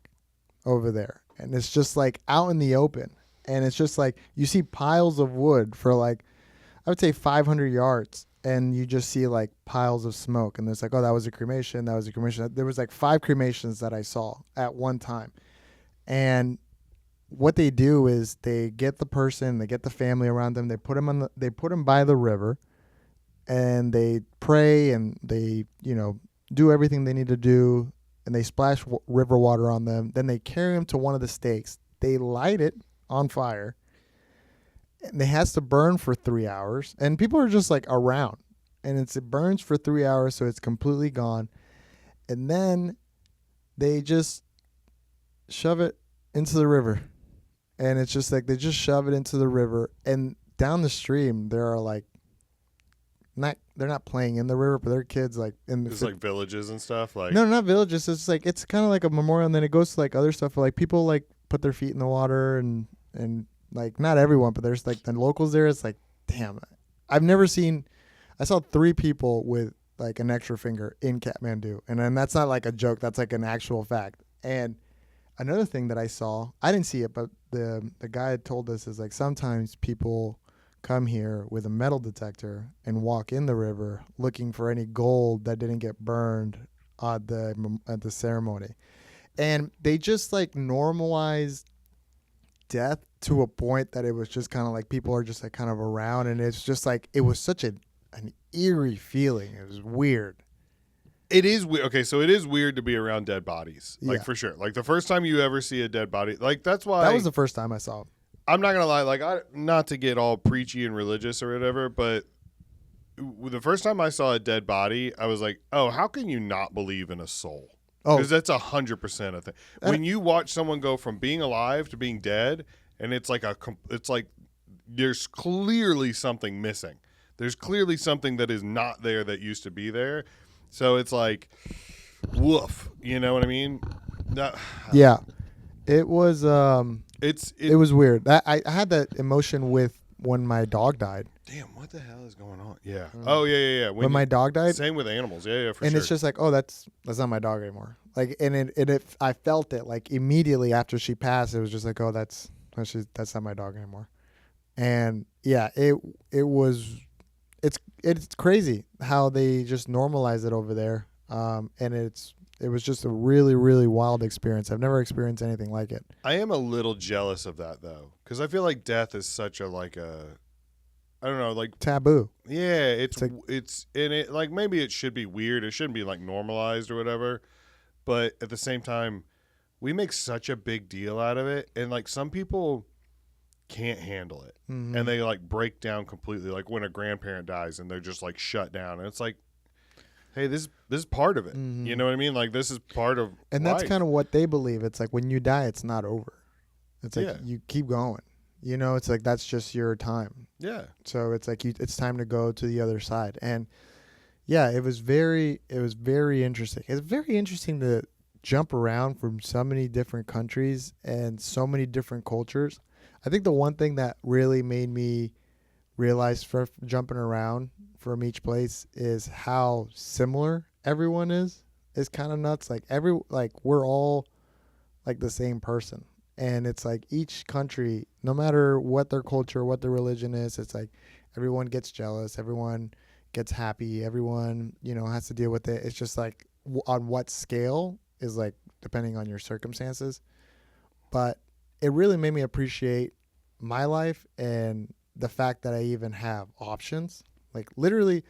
over there, and it's just like out in the open. And it's just like you see piles of wood for like, I would say 500 yards, and you just see like piles of smoke. And there's like, oh, that was a cremation. That was a cremation. There was like 5 cremations that I saw at one time. And what they do is they get the person, they get the family around them, they put them by the river, and they pray, and they do everything they need to do, and they splash river water on them. Then they carry them to one of the stakes. They light it on fire. And it has to burn for 3 hours. And people are just like around. And it burns for 3 hours, so it's completely gone. And then they just shove it into the river. And it's just like they just shove it into the river. And down the stream, there are like, they're not playing in the river, but they're kids like in the. It's like villages and stuff. Like no, not villages. It's like it's kind of like a memorial, and then it goes to like other stuff. Like people like put their feet in the water, and like not everyone, but there's like the locals there. It's like, damn, I've never seen. I saw 3 people with like an extra finger in Kathmandu, and then that's not like a joke. That's like an actual fact. And another thing that I saw, I didn't see it, but the guy had told us is like sometimes people come here with a metal detector and walk in the river looking for any gold that didn't get burned at the ceremony. And they just like normalized death to a point that it was just kind of like people are just like kind of around, and it's just like it was such an eerie feeling. It was weird. It is weird. Okay, so it is weird to be around dead bodies, like Yeah. for sure. Like the first time you ever see a dead body, like that's why That was the first time I saw it. I'm not gonna lie, like not to get all preachy and religious or whatever, but the first time I saw a dead body, I was like, "Oh, how can you not believe in a soul?" Oh, Because that's 100% a thing. When you watch someone go from being alive to being dead, and it's like there's clearly something missing. There's clearly something that is not there that used to be there. So it's like, woof. You know what I mean? yeah. It was It was weird. I had that emotion with when my dog died. Damn, what the hell is going on? Yeah. Oh, yeah. When my dog died, Same with animals. Yeah, for and sure. it's just like, oh, that's not my dog anymore. Like, and I felt it like immediately after she passed. It was just like, oh, that's not my dog anymore. And yeah, it's crazy how they just normalize it over there. And it was just a really, really wild experience. I've never experienced anything like it. I am a little jealous of that though, because I feel like death is such a I don't know, like Taboo. yeah, it's like- in it like maybe it should be weird. It shouldn't be like normalized or whatever. But at the same time, we make such a big deal out of it, and like some people can't handle it, Mhm. and they like break down completely. Like when a grandparent dies, and they're just like shut down, and it's like, hey, this is part of it. Mhm. You know what I mean? Like this is part of And life. that's kind of what they believe. It's like when you die, it's not over. It's like Yeah. you keep going. You know, it's like that's just your time. yeah. So it's like it's time to go to the other side. And yeah, it was very interesting. It's very interesting to jump around from so many different countries and so many different cultures. I think the one thing that really made me realize for jumping around from each place is how similar everyone is. It's kind of nuts. Like we're all like the same person. And it's like each country, no matter what their culture, what their religion is, it's like everyone gets jealous, everyone gets happy, everyone, has to deal with it. It's just like on what scale is like depending on your circumstances. But it really made me appreciate my life and the fact that I even have options. Like literally,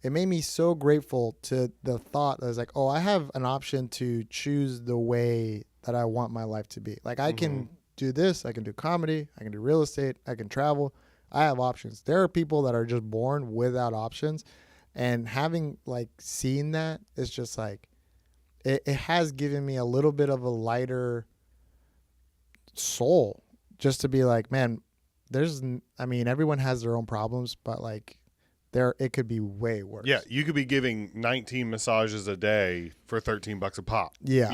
it made me so grateful to the thought that I was like, oh, I have an option to choose the way that I want my life to be. Like I can do this, I can do comedy, I can do real estate, I can travel. I have options. There are people that are just born without options, and having like seen that is just like it has given me a little bit of a lighter soul just to be like, man, everyone has their own problems, but like it could be way worse. Yeah, you could be giving 19 massages a day for $13 a pop. Yeah.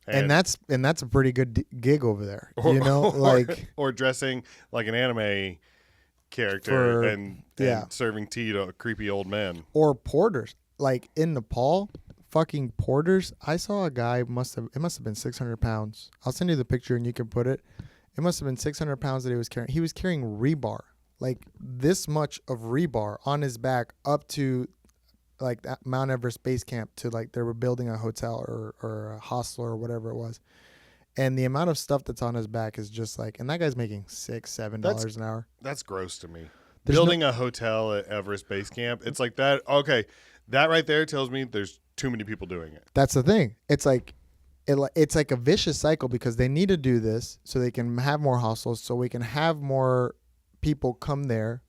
And that's a pretty good gig over there. Or dressing like an anime character and serving tea to creepy old men. Or porters. Like in Nepal, fucking porters. I saw a guy it must have been 600 pounds. I'll send you the picture and you can put it. It must have been 600 pounds that he was carrying. He was carrying rebar, like this much of rebar on his back up to like Mount Everest base camp to like they were building a hotel or a hostel or whatever it was. And the amount of stuff that's on his back is just like, and that guy's making $6-7 an hour. That's gross to me. There's Building a hotel at Everest base camp, it's like that. Okay, that right there tells me there's too many people doing it. That's the thing. It's like, it's like a vicious cycle because they need to do this so they can have more hostels, so we can have more people come there,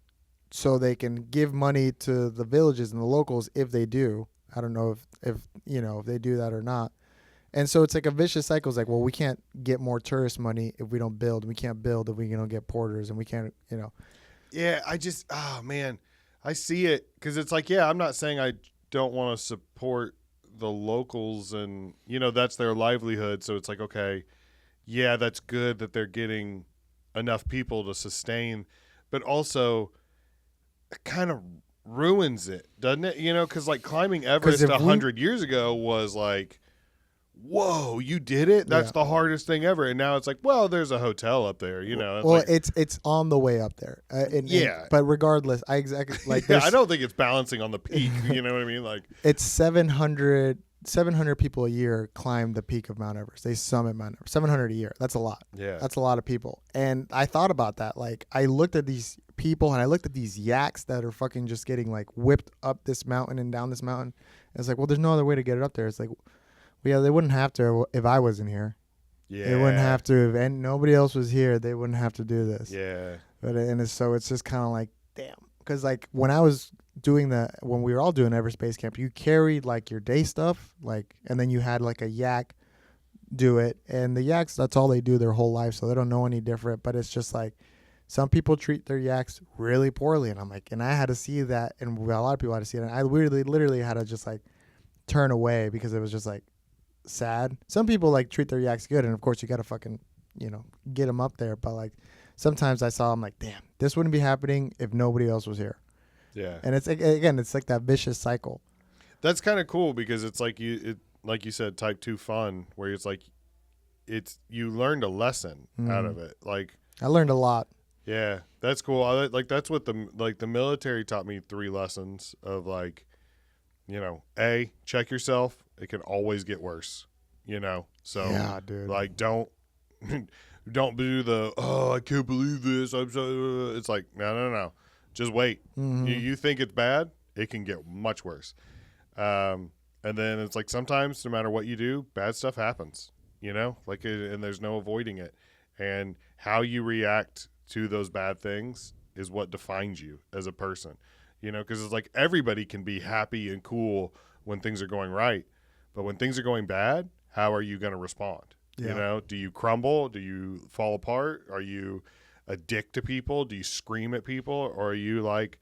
so they can give money to the villages and the locals if they do. I don't know if if they do that or not. And so it's like a vicious cycle. It's like, well, we can't get more tourist money if we don't build. We can't build if we don't get porters, and we can't. Yeah, oh man, I see it because it's like, yeah, I'm not saying I don't want to support the locals and that's their livelihood. So it's like, okay, yeah, that's good that they're getting enough people to sustain, but also it kind of ruins it, doesn't it? Because like climbing Everest 100 years ago was like, whoa, you did it? That's the hardest thing ever. And now it's like, well, there's a hotel up there, Well, it's on the way up there. But regardless, I exactly like. I don't think it's balancing on the peak. You know what I mean? Like it's 700 people a year climb the peak of Mount Everest. They summit Mount Everest. 700 a year. That's a lot. Yeah, that's a lot of people. And I thought about that. Like I looked at these people and I looked at these yaks that are fucking just getting like whipped up this mountain and down this mountain. And it's like, well, there's no other way to get it up there. It's like, well, yeah, they wouldn't have to if I wasn't here. Yeah, they wouldn't have to if nobody else was here. They wouldn't have to do this. Yeah, but so it's just kind of like, damn. Because like when I was when we were all doing Everest Base Camp, you carried like your day stuff, like, and then you had like a yak do it, and the yaks, that's all they do their whole life, so they don't know any different. But it's just like some people treat their yaks really poorly, and I'm like, and I had to see that, and a lot of people had to see it, and I literally had to just like turn away because it was just like sad. Some people like treat their yaks good, and of course you gotta fucking get them up there, but like sometimes I saw, I'm like, damn, this wouldn't be happening if nobody else was here. Yeah, and it's like, again, it's like that vicious cycle. That's kind of cool because it's like like you said, type 2 fun, where it's like you learned a lesson out of it. Like I learned a lot. Yeah, that's cool. That's what the military taught me 3 lessons of like, A, check yourself. It can always get worse, So yeah, dude. Like don't do the, oh, I can't believe this. I'm so. It's like no. Just wait. Mm-hmm. You think it's bad, it can get much worse. And then it's like sometimes no matter what you do, bad stuff happens. Like, and there's no avoiding it. And how you react to those bad things is what defines you as a person. Because it's like everybody can be happy and cool when things are going right, but when things are going bad, how are you going to respond? Yeah. Do you crumble? Do you fall apart? Are you a dick to people? Do you scream at people? Or are you like,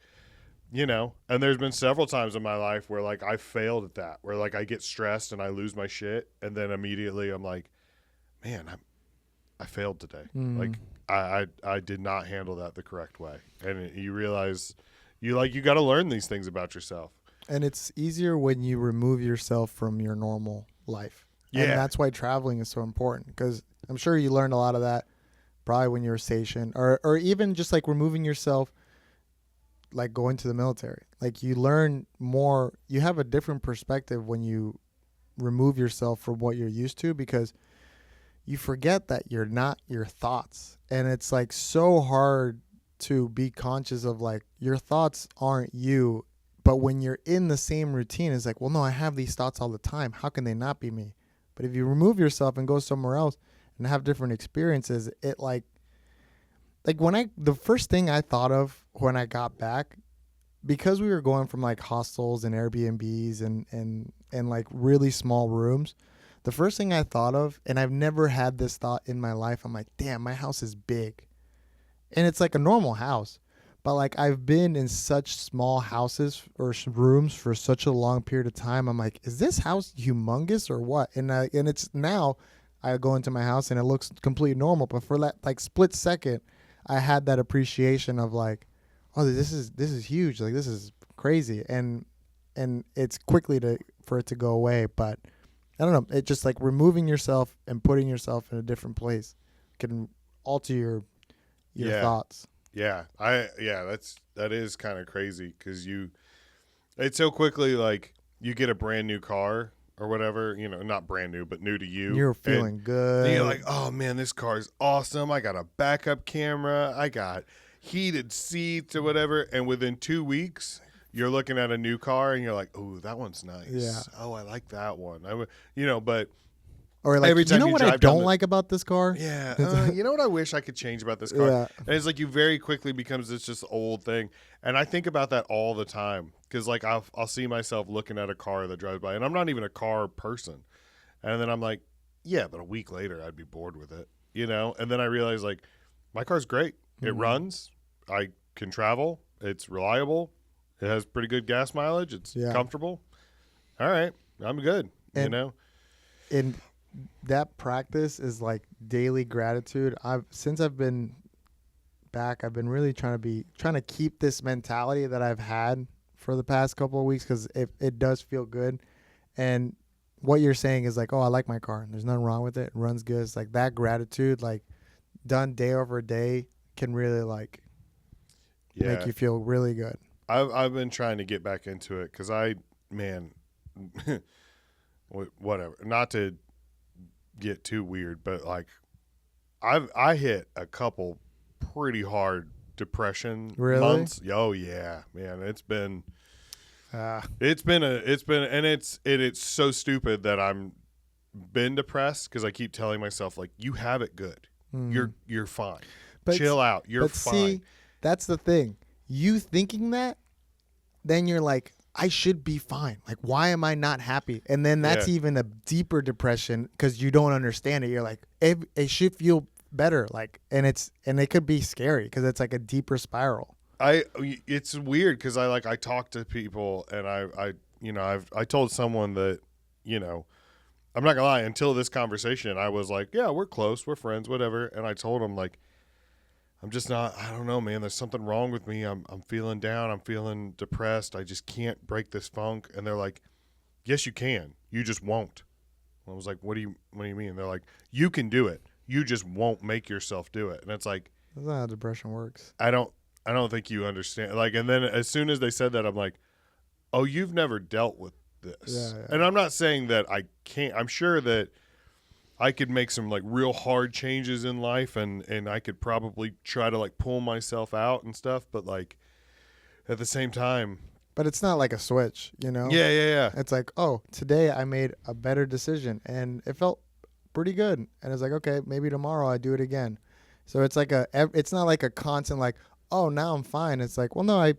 and there's been several times in my life where like I failed at that, where like I get stressed and I lose my shit, and then immediately I'm like, man, I failed today. Like I did not handle that the correct way. And you realize you got to learn these things about yourself. And it's easier when you remove yourself from your normal life. Yeah. And that's why traveling is so important, because I'm sure you learned a lot of that probably when you were stationed, or even just like removing yourself, like going to the military. Like you learn more, you have a different perspective when you remove yourself from what you're used to, because you forget that you're not your thoughts. And it's like so hard to be conscious of like your thoughts aren't you. But when you're in the same routine, it's like, well, no, I have these thoughts all the time. How can they not be me? But if you remove yourself and go somewhere else and have different experiences, it like the first thing I thought of when I got back, because we were going from like hostels and Airbnbs and like really small rooms, the first thing I thought of, and I've never had this thought in my life, I'm like, damn, my house is big. And it's like a normal house. But like I've been in such small houses or rooms for such a long period of time. I'm like, is this house humongous or what? And it's now I go into my house and it looks completely normal. But for that like split second, I had that appreciation of like, oh, this is huge. Like this is crazy. And it's quickly for it to go away. But I don't know. It just like removing yourself and putting yourself in a different place can alter your thoughts. Yeah, that is kind of crazy, because it's so quickly like you get a brand new car or whatever, not brand new, but new to you. You're feeling good. And you're like, oh man, this car is awesome. I got a backup camera. I got heated seats or whatever. And within 2 weeks, you're looking at a new car and you're like, oh, that one's nice. Yeah. Oh, I like that one. But Or like, Every time you know you what I drive down don't the- like about this car? Yeah, you know what I wish I could change about this car? Yeah. And it's like you very quickly becomes this just old thing. And I think about that all the time because like I'll see myself looking at a car that drives by, and I'm not even a car person. And then I'm like, yeah, but a week later I'd be bored with it, you know? And then I realize like my car's great. It runs. I can travel. It's reliable. It has pretty good gas mileage. It's comfortable. All right, I'm good, you know? And that practice is like daily gratitude. Since I've been back, I've been really trying to keep this mentality that I've had for the past couple of weeks because it does feel good. And what you're saying is like, oh, I like my car. There's nothing wrong with it. It runs good. It's like that gratitude, like done day over day, can really like make you feel really good. I've been trying to get back into it because whatever. Not to get too weird, but like I hit a couple pretty hard depression months. Oh yeah, man, it's been it's so stupid that I'm been depressed because I keep telling myself like you have it good. You're fine. But chill out. You're fine. See, that's the thing. You thinking that, then you're like, I should be fine. Like, why am I not happy? And then that's even a deeper depression because you don't understand it. You're like, it should feel better. Like, and it could be scary because it's like a deeper spiral. It's weird because I talk to people and I told someone that, you know, I'm not gonna lie, until this conversation, I was like, yeah, we're close, we're friends, whatever. And I told him like, I'm just not, I don't know, man. There's something wrong with me. I'm feeling down. I'm feeling depressed. I just can't break this funk. And they're like, yes, you can. You just won't. I was like, what do you mean? They're like, you can do it. You just won't make yourself do it. And it's like, that's not how depression works. I don't think you understand. Like, and then as soon as they said that, I'm like, oh, you've never dealt with this. Yeah. And I'm not saying that I can't. I'm sure that I could make some like real hard changes in life and I could probably try to like pull myself out and stuff. But like at the same time. But it's not like a switch, you know? Yeah. It's like, oh, today I made a better decision and it felt pretty good. And it's like, okay, maybe tomorrow I do it again. So it's like it's not like a constant like, oh, now I'm fine. It's like, well, no,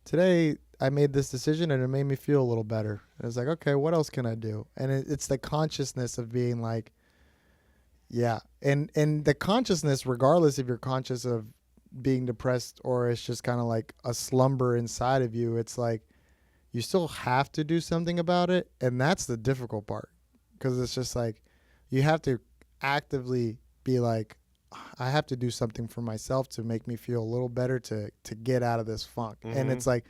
today I made this decision and it made me feel a little better. And it's like, okay, what else can I do? And it's the consciousness of being like, yeah. And the consciousness, regardless if you're conscious of being depressed or it's just kind of like a slumber inside of you, it's like you still have to do something about it. And that's the difficult part because it's just like you have to actively be like, I have to do something for myself to make me feel a little better to get out of this funk. Mm-hmm. And it's like,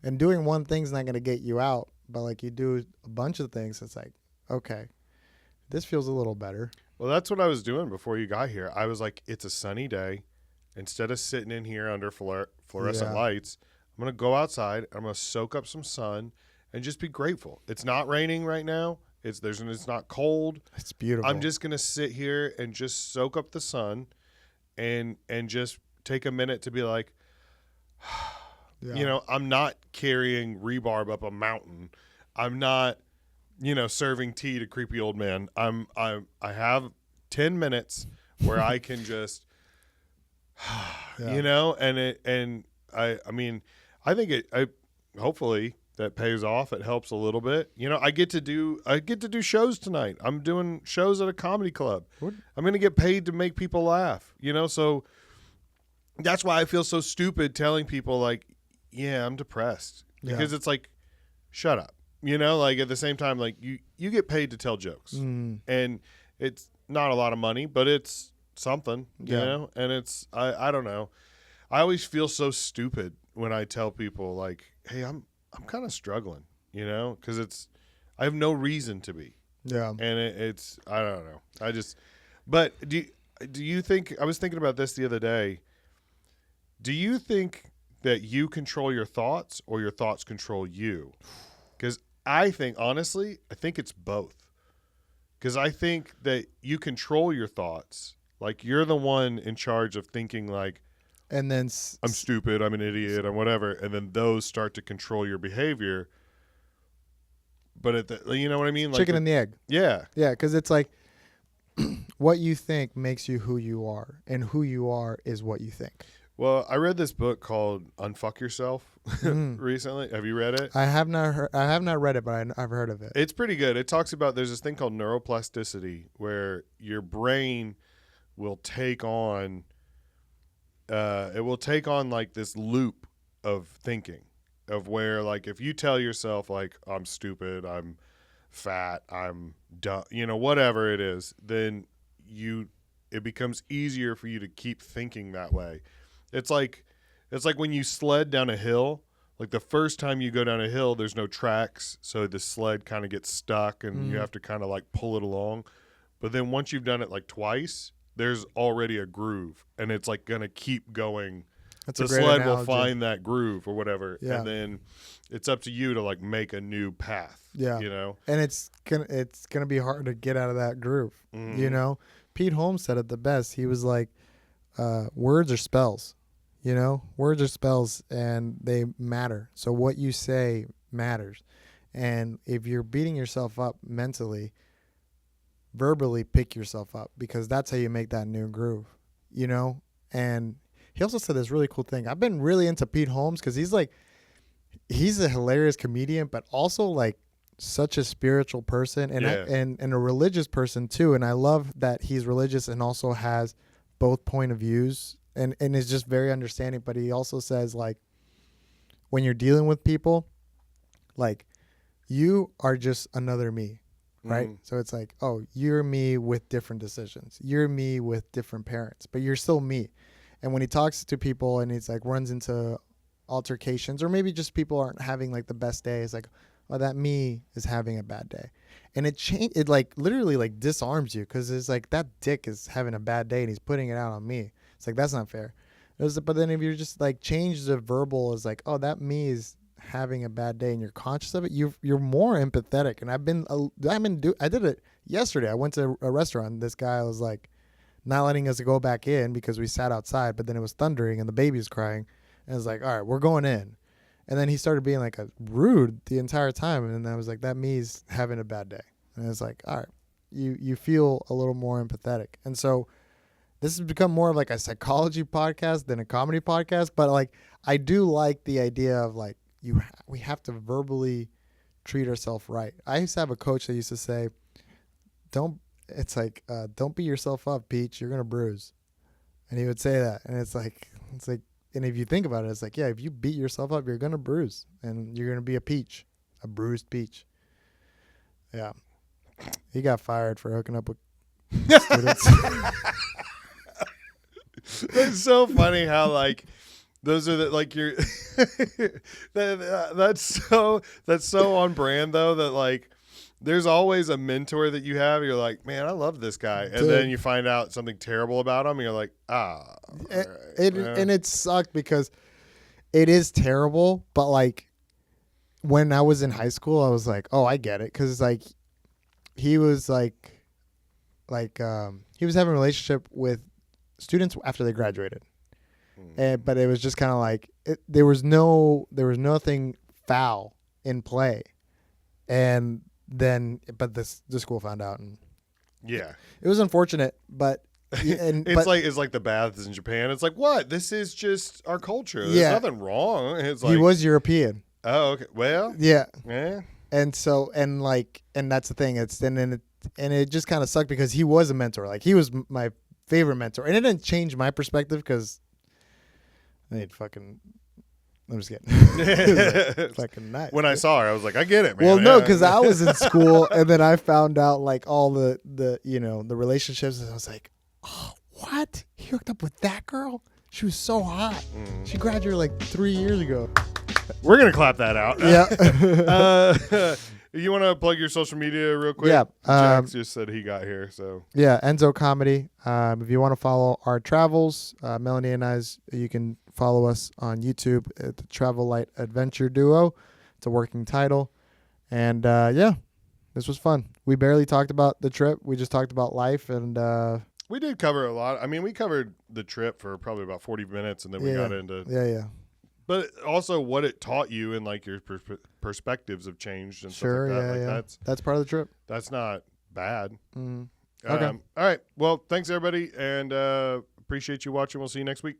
and doing one thing's not going to get you out, but like you do a bunch of things. It's like, okay, this feels a little better. Well, that's what I was doing before you got here. I was like, it's a sunny day. Instead of sitting in here under fluorescent lights, I'm going to go outside. I'm going to soak up some sun and just be grateful. It's not raining right now. It's not cold. It's beautiful. I'm just going to sit here and just soak up the sun and just take a minute to be like, you know, I'm not carrying rebarb up a mountain. I'm not, you know, serving tea to creepy old men. I have 10 minutes where I can just, you know, I mean, I think hopefully that pays off. It helps a little bit. You know, I get to do shows tonight. I'm doing shows at a comedy club. What? I'm going to get paid to make people laugh, you know? So that's why I feel so stupid telling people like, yeah, I'm depressed because it's like, shut up. You know, like at the same time, like you get paid to tell jokes and it's not a lot of money, but it's something, you know? And it's, I don't know. I always feel so stupid when I tell people like, hey, I'm kind of struggling, you know, because I have no reason to be. Yeah. And it's, I don't know. But do you think, I was thinking about this the other day. Do you think that you control your thoughts or your thoughts control you? Because I think it's both. Because I think that you control your thoughts. Like you're the one in charge of thinking like, and then I'm stupid, I'm an idiot, I'm whatever, and then those start to control your behavior. But you know what I mean? Like chicken and the egg. Yeah. Yeah, because it's like what you think makes you who you are, and who you are is what you think. Well, I read this book called Unfuck Yourself recently. Have you read it? I have not read it, but I've heard of it. It's pretty good. It talks about there's this thing called neuroplasticity where your brain will take on like this loop of thinking of where, like, if you tell yourself like I'm stupid, I'm fat, I'm dumb, whatever it is, then it becomes easier for you to keep thinking that way. It's like when you sled down a hill. Like the first time you go down a hill, there's no tracks, so the sled kind of gets stuck and you have to kind of like pull it along. But then once you've done it like twice, there's already a groove, and it's like going to keep going. That's the a great sled analogy. will find that groove or whatever, Yeah. and then it's up to you to like make a new path. Yeah. And it's gonna be hard to get out of that groove. Mm-hmm. Pete Holmes said it the best. He was like, words are spells. Words are spells, and they matter. So what you say matters. And if you're beating yourself up mentally, verbally pick yourself up, because that's how you make that new groove, And he also said this really cool thing. I've been really into Pete Holmes because he's a hilarious comedian, but also like such a spiritual person and and a religious person too. And I love that he's religious and also has both point of views. And is just very understanding, but he also says, like, when you're dealing with people, like, you are just another me, right? So it's like, oh, you're me with different decisions. You're me with different parents, but you're still me. And when he talks to people and he's like runs into altercations, or maybe just people aren't having like the best day, it's like, oh, that me is having a bad day. And it like literally like disarms you, because it's like that dick is having a bad day and he's putting it out on me. It's like, that's not fair. But then if you're just like change the verbal as like, oh, that me is having a bad day, and you're conscious of it, you're more empathetic. And I did it yesterday. I went to a restaurant. This guy was like not letting us go back in because we sat outside, but then it was thundering and the baby was crying. And I was like, all right, we're going in. And then he started being like rude the entire time. And then I was like, that me's having a bad day. And I was like, all right, you feel a little more empathetic. And so this has become more of like a psychology podcast than a comedy podcast. But like, I do like the idea of like, we have to verbally treat ourselves right. I used to have a coach that used to say, don't beat yourself up, Peach, you're going to bruise. And he would say that. And it's like, and if you think about it, it's like, yeah, if you beat yourself up, you're going to bruise, and you're going to be a bruised peach. Yeah. He got fired for hooking up with students. It's so funny how like those are the like you're that's so on brand though, that like there's always a mentor that you have. You're like, man, I love this guy, and Dude. then you find out something terrible about him, and you're like, And it sucked because it is terrible. But like when I was in high school, I was like, oh, I get it, because like he was like he was having a relationship with students after they graduated, but it was just kind of like there was nothing foul in play, and then but the school found out, and yeah, it was unfortunate, but it's like the baths in Japan. It's like, what? This is just our culture. There's nothing wrong. It's like, he was European. Oh, okay. Well, yeah. Yeah. And so and that's the thing. And it just kind of sucked because he was a mentor. Like he was my favorite mentor, and it didn't change my perspective because I'm just kidding. Fucking nice. When I saw her, I was like, I get it, man. Well, no, because I was in school, and then I found out like all the the relationships, and I was like, oh, what? He hooked up with that girl? She was so hot. She graduated like 3 years ago. We're gonna clap that out. Yeah. You want to plug your social media real quick? Yeah. Jax just said he got here, so. Yeah, Enzo Comedy. If you want to follow our travels, Melanie and I's, you can follow us on YouTube at the Travel Light Adventure Duo. It's a working title. And yeah, this was fun. We barely talked about the trip. We just talked about life, and we did cover a lot. I mean, we covered the trip for probably about 40 minutes, and then we got into. Yeah. But also what it taught you, and like your perspectives have changed and stuff like that. Yeah. That's part of the trip. That's not bad. Mm-hmm. Okay. All right. Well, thanks everybody, and appreciate you watching. We'll see you next week.